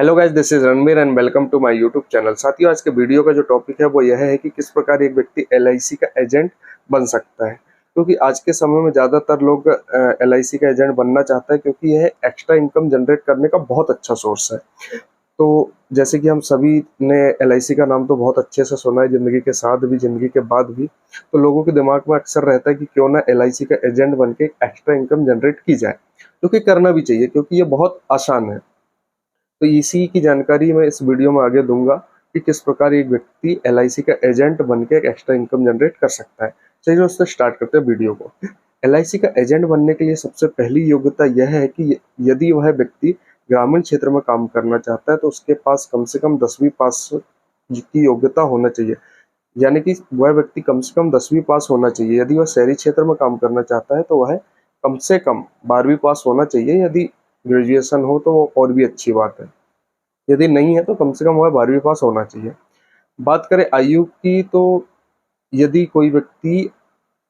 Hello guys, this is Ranbir and welcome to my YouTube channel. साथियों, आज के video का जो टॉपिक है वो यह है कि किस प्रकार एक व्यक्ति एलआईसी का एजेंट बन सकता है। क्योंकि आज के समय में ज़्यादातर लोग एलआईसी का एजेंट बनना चाहता है, क्योंकि यह एक्स्ट्रा इनकम जनरेट करने का बहुत अच्छा सोर्स है। तो जैसे कि हम सभी ने एलआईसी का नाम तो बहुत अच्छे से सुना है, ज़िंदगी के साथ भी ज़िंदगी के बाद भी। तो लोगों के दिमाग में अक्सर रहता है कि क्यों ना एलआईसी का एजेंट बन के एक्स्ट्रा इनकम जनरेट की जाए, जो कि करना भी चाहिए क्योंकि ये बहुत आसान है। तो इसी की जानकारी मैं इस वीडियो में आगे दूंगा कि किस प्रकार एक व्यक्ति एलआईसी का एजेंट बन के एक एक्स्ट्रा इनकम जनरेट कर सकता है। चलिए दोस्तों, स्टार्ट करते हैं वीडियो को। एलआईसी का एजेंट बनने के लिए सबसे पहली योग्यता यह है कि यदि वह व्यक्ति ग्रामीण क्षेत्र में काम करना चाहता है तो उसके पास कम से कम 10वीं पास की योग्यता होना चाहिए। यानी कि वह व्यक्ति कम से कम 10वीं पास होना चाहिए। यदि वह शहरी क्षेत्र में काम करना चाहता है तो वह कम से कम 12वीं पास होना चाहिए। यदि ग्रेजुएशन हो तो वो और भी अच्छी बात है। यदि नहीं है तो कम से कम वह 12वीं पास होना चाहिए। बात करें आयु की, तो यदि कोई व्यक्ति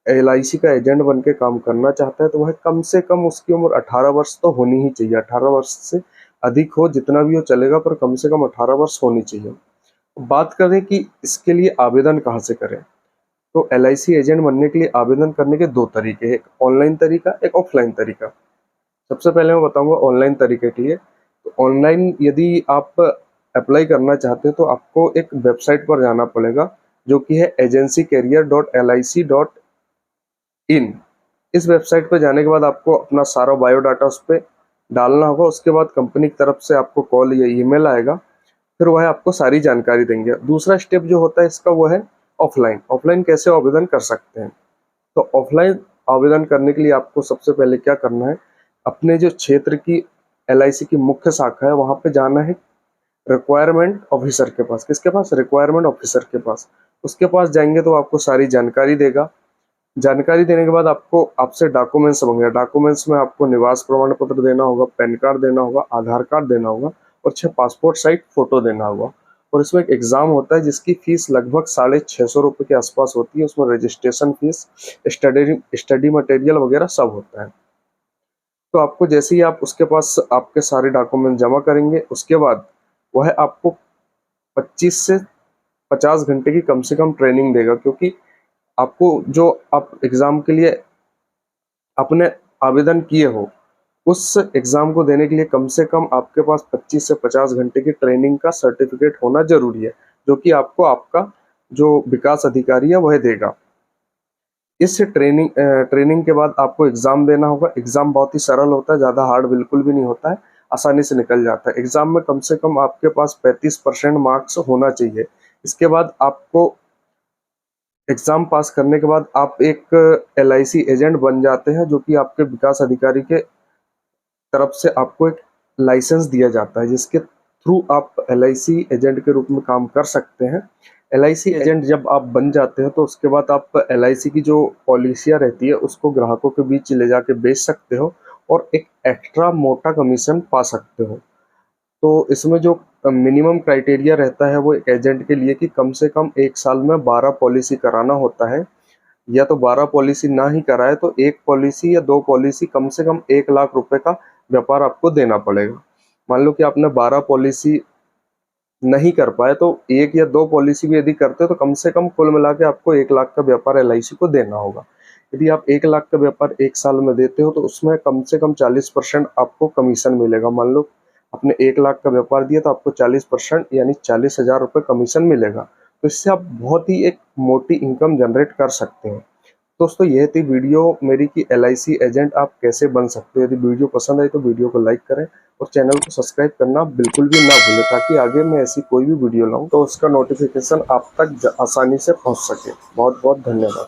एलआईसी का एजेंट बन के काम करना चाहता है तो वह कम से कम उसकी उम्र 18 वर्ष तो होनी ही चाहिए। 18 वर्ष से अधिक हो जितना भी हो चलेगा, पर कम से कम 18 वर्ष होनी चाहिए। बात करें कि इसके लिए आवेदन कहाँ से करें, तो एलआईसी एजेंट बनने के लिए आवेदन करने के दो तरीके हैं, एक ऑनलाइन तरीका, एक ऑफलाइन तरीका। सबसे पहले मैं बताऊंगा ऑनलाइन तरीके के लिए। तो ऑनलाइन यदि आप अप्लाई करना चाहते हो तो आपको एक वेबसाइट पर जाना पड़ेगा, जो कि है agencycareer.lic.in। इस वेबसाइट पर जाने के बाद आपको अपना सारा बायोडाटा उस पर डालना होगा। उसके बाद कंपनी की तरफ से आपको कॉल या ईमेल आएगा, फिर वह आपको सारी जानकारी देंगे। दूसरा स्टेप जो होता है इसका वो है ऑफलाइन। ऑफलाइन कैसे आवेदन कर सकते हैं, तो ऑफलाइन आवेदन करने के लिए आपको सबसे पहले क्या करना है, अपने जो क्षेत्र की एलआईसी की मुख्य शाखा है वहाँ पे जाना है रिक्वायरमेंट ऑफिसर के पास। किसके पास? रिक्वायरमेंट ऑफिसर के पास। उसके पास जाएंगे तो आपको सारी जानकारी देगा। जानकारी देने के बाद आपको आपसे डॉक्यूमेंट्स मांगेगा। डॉक्यूमेंट्स में आपको निवास प्रमाण पत्र देना होगा, पैन कार्ड देना होगा, आधार कार्ड देना होगा और 6 पासपोर्ट साइज फोटो देना होगा। और इसमें एक एग्जाम होता है जिसकी फीस लगभग 650 रुपये के आसपास होती है। उसमें रजिस्ट्रेशन फीस, स्टडी मटेरियल वगैरह सब होता है। तो आपको जैसे ही आप उसके पास आपके सारे डॉक्यूमेंट जमा करेंगे, उसके बाद वह आपको 25 से 50 घंटे की कम से कम ट्रेनिंग देगा। क्योंकि आपको जो आप एग्ज़ाम के लिए अपने आवेदन किए हो, उस एग्ज़ाम को देने के लिए कम से कम आपके पास 25 से 50 घंटे की ट्रेनिंग का सर्टिफिकेट होना जरूरी है, जो कि आपको आपका जो विकास अधिकारी है वह देगा। इस ट्रेनिंग के बाद आपको एग्ज़ाम देना होगा। एग्ज़ाम बहुत ही सरल होता है, ज़्यादा हार्ड बिल्कुल भी नहीं होता है, आसानी से निकल जाता है। एग्ज़ाम में कम से कम आपके पास 35% मार्क्स होना चाहिए। इसके बाद आपको एग्ज़ाम पास करने के बाद आप एक एलआईसी एजेंट बन जाते हैं, जो कि आपके विकास अधिकारी के तरफ से आपको एक लाइसेंस दिया जाता है, जिसके थ्रू आप एलआईसी एजेंट के रूप में काम कर सकते हैं। एलआईसी एजेंट जब आप बन जाते हैं तो उसके बाद आप एलआईसी की जो पॉलिसियाँ रहती है उसको ग्राहकों के बीच ले जाके बेच सकते हो और एक एक्स्ट्रा मोटा कमीशन पा सकते हो। तो इसमें जो मिनिमम क्राइटेरिया रहता है वो एक एजेंट के लिए कि कम से कम 1 साल में 12 पॉलिसी कराना होता है, या तो 12 पॉलिसी ना ही कराए तो 1 पॉलिसी या 2 पॉलिसी कम से कम 1 लाख रुपए का व्यापार आपको देना पड़ेगा। मान लो कि आपने 12 पॉलिसी नहीं कर पाए तो 1 या 2 पॉलिसी भी यदि करते हो तो कम से कम कुल मिला के आपको 1 लाख का व्यापार एलआईसी को देना होगा। यदि आप 1 लाख का व्यापार 1 साल में देते हो तो उसमें कम से कम 40% आपको कमीशन मिलेगा। मान लो आपने 1 लाख का व्यापार दिया तो आपको 40% यानी 40,000 रुपये कमीशन मिलेगा। तो इससे आप बहुत ही एक मोटी इनकम जनरेट कर सकते हैं। दोस्तों, यह थी वीडियो मेरी कि एलआईसी एजेंट आप कैसे बन सकते हो। यदि वीडियो पसंद आई तो वीडियो को लाइक करें और चैनल को सब्सक्राइब करना बिल्कुल भी ना भूलें, ताकि आगे मैं ऐसी कोई भी वीडियो लाऊं तो उसका नोटिफिकेशन आप तक आसानी से पहुंच सके। बहुत बहुत धन्यवाद।